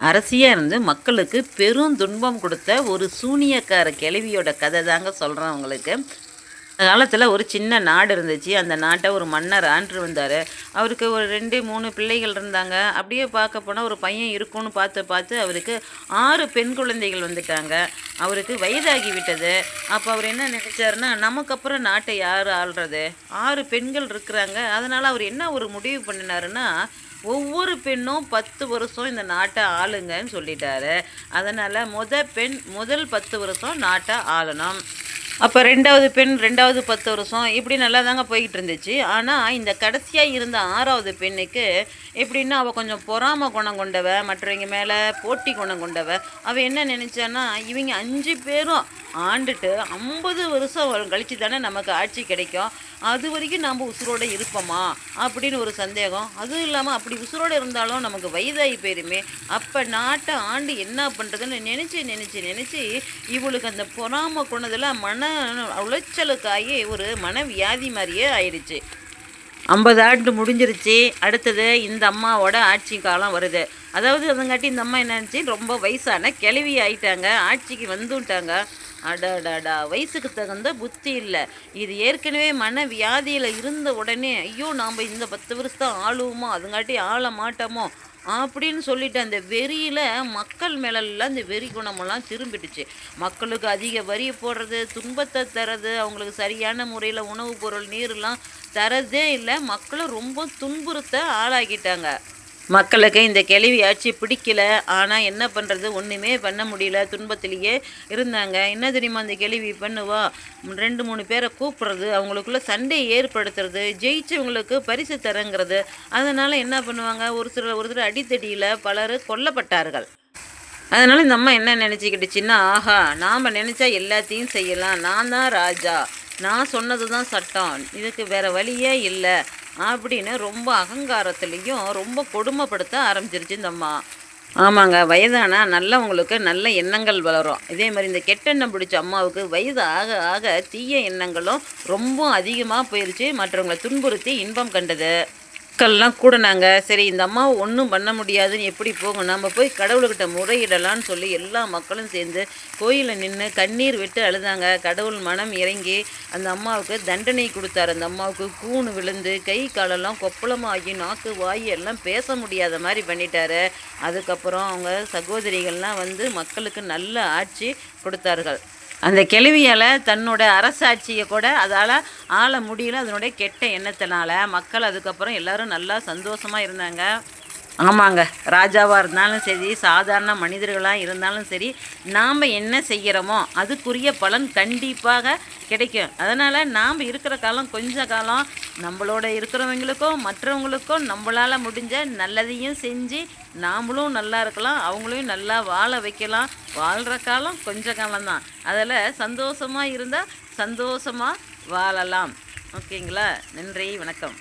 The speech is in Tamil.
அரசியா இருந்து மக்களுக்கு பெரும் துன்பம் கொடுத்த ஒரு சூனியக்கார கிழவியோட கதை தாங்க சொல்கிறேன் உங்களுக்கு. அந்த காலத்தில் ஒரு சின்ன நாடு இருந்துச்சு. அந்த நாட்டை ஒரு மன்னர் ஆண்டு வந்தார். அவருக்கு ஒரு 2, 3 பிள்ளைகள் இருந்தாங்க. அப்படியே பார்க்க போனால் ஒரு பையன் இருக்கும்னு பார்த்து பார்த்து அவருக்கு 6 பெண் குழந்தைகள் வந்துட்டாங்க. அவருக்கு வயதாகி விட்டது. அப்போ அவர் என்ன நினைச்சாருன்னா, நமக்கு அப்புறம் நாட்டை யார் ஆள்றது? 6 பெண்கள் இருக்கிறாங்க. அதனால் அவர் என்ன ஒரு முடிவு பண்ணினாருன்னா, ஒவ்வொரு பெண்ணும் 10 வருஷம் இந்த நாட்டை ஆளுங்கன்னு சொல்லிட்டாரு. அதனால் முதல் 10 வருஷம் நாட்டை ஆளணும். அப்போ 2வது பெண் 2வது 10 வருஷம் இப்படி நல்லா தாங்க போய்கிட்டு இருந்துச்சு. ஆனால் இந்த கடைசியாக இருந்த 6வது பெண்ணுக்கு எப்படின்னா, அவள் கொஞ்சம் பொறாமை குணம் கொண்டவ, மற்றவங்க மேலே போட்டி குணம் கொண்டவ. அவள் என்ன நினச்சான்னா, இவங்க 5 பேரும் ஆண்டுட்டு 50 வருஷம் கழிச்சு தானே நமக்கு ஆட்சி கிடைக்கும். அது வரைக்கும் நாம் உசுரோடு இருப்போமா அப்படின்னு ஒரு சந்தேகம். அதுவும் இல்லாமல் அப்படி உசுரோடு இருந்தாலும் நமக்கு வயதாகி போயிருமே. அப்போ நாட்டை ஆண்டு என்ன பண்ணுறதுன்னு நினச்சி இவளுக்கு அந்த பொறாமை குணத்தில் மன உளைச்சலுக்காகி ஒரு மனவியாதி மாதிரியே ஆயிடுச்சு. 50 ஆண்டு முடிஞ்சிருச்சு. அடுத்தது இந்த அம்மாவோட ஆட்சி காலம் வருது. அதாவது அதுங்காட்டி இந்த அம்மா என்னச்சு, ரொம்ப வயசான கிழவி ஆயிட்டாங்க. ஆட்சிக்கு வந்துட்டாங்க. அடாடாடா, வயசுக்கு தகுந்த புத்தி இல்லை. இது ஏற்கனவே மன வியாதியில் இருந்த உடனே, ஐயோ நாம் இந்த 10 வருஷம் ஆளுவோமோ, அதுங்காட்டி ஆள மாட்டோமோ அப்படின்னு சொல்லிட்டு அந்த வெறியில் மக்கள் மேலெல்லாம் இந்த வெறி குணமெல்லாம் திரும்பிடுச்சு. மக்களுக்கு அதிக வரி போடுறது, துன்பத்தை தர்றது, அவங்களுக்கு சரியான முறையில் உணவுப் பொருள் நீர்லாம் தரதே இல்லை. மக்களை ரொம்ப துன்புறுத்த ஆளாக்கிட்டாங்க. மக்களுக்கு இந்த கிழவி ஆட்சி பிடிக்கல. ஆனால் என்ன பண்ணுறது, ஒன்றுமே பண்ண முடியல. துன்பத்திலேயே இருந்தாங்க. என்ன தெரியுமா அந்த கிழவி பண்ணுவா, 2, 3 பேரை கூப்பிட்றது, அவங்களுக்குள்ள சண்டையை ஏற்படுத்துறது, ஜெயிச்சவங்களுக்கு பரிசு தரங்கிறது. அதனால் என்ன பண்ணுவாங்க, ஒரு சிலர் அடித்தடியில் பலர் கொல்லப்பட்டார்கள். அதனால் இந்த அம்மா என்ன நினச்சிக்கிட்டுச்சின்னா, ஆஹா நாம் நினச்சா எல்லாத்தையும் செய்யலாம், நான் தான் ராஜா, நான் சொன்னது தான் சட்டம், இதுக்கு வேறு வழியே இல்லை அப்படின்னு ரொம்ப அகங்காரத்துலேயும் ரொம்ப கொடுமைப்படுத்த ஆரம்பிச்சிருச்சு இந்த அம்மா. ஆமாங்க, வயதானா நல்லவங்களுக்கு நல்ல எண்ணங்கள் வளரும். இதே மாதிரி இந்த கெட்டெண்ணம் பிடிச்ச அம்மாவுக்கு வயது ஆக ஆக தீய எண்ணங்களும் ரொம்ப அதிகமாக போயிடுச்சு. மற்றவங்களை துன்புறுத்தி இன்பம் கண்டது. மக்கள்லாம் கூடனாங்க. சரி, இந்த அம்மாவை ஒன்றும் பண்ண முடியாதுன்னு எப்படி போகும், நம்ம போய் கடவுள்கிட்ட முறையிடலான்னு சொல்லி எல்லா மக்களும் சேர்ந்து கோயிலில் நின்று கண்ணீர் விட்டு அழுதாங்க. கடவுள் மனம் இறங்கி அந்த அம்மாவுக்கு தண்டனை கொடுத்தாரு. அந்த அம்மாவுக்கு கூணு விழுந்து கை காலெல்லாம் கொப்பளமாகி நாக்கு வாய் எல்லாம் பேச முடியாத மாதிரி பண்ணிட்டாரு. அதுக்கப்புறம் அவங்க சகோதரிகள்லாம் வந்து மக்களுக்கு நல்ல ஆட்சி கொடுத்தார்கள். அந்த கிழவியால் தன்னோட அரசாட்சியை கூட அதால் ஆள முடியல. அதனுடைய கெட்ட எண்ணத்தினால மக்கள் அதுக்கப்புறம் எல்லோரும் நல்லா சந்தோஷமாக இருந்தாங்க. ஆமாங்க, ராஜாவாக இருந்தாலும் சரி, சாதாரண மனிதர்களாக இருந்தாலும் சரி, நாம் என்ன செய்கிறோமோ அதுக்குரிய பலன் கண்டிப்பாக கிடைக்கும். அதனால் நாம் இருக்கிற காலம் கொஞ்ச காலம் நம்மளோட இருக்கிறவங்களுக்கும் மற்றவங்களுக்கும் நம்மளால் முடிஞ்ச நல்லதையும் செஞ்சு நாமளும் நல்லா இருக்கலாம், அவங்களையும் நல்லா வாழ வைக்கலாம். வாழ்கிற காலம் கொஞ்ச காலம்தான். அதில் சந்தோஷமாக இருந்தால் சந்தோஷமாக வாழலாம். ஓகேங்களா? நன்றி, வணக்கம்.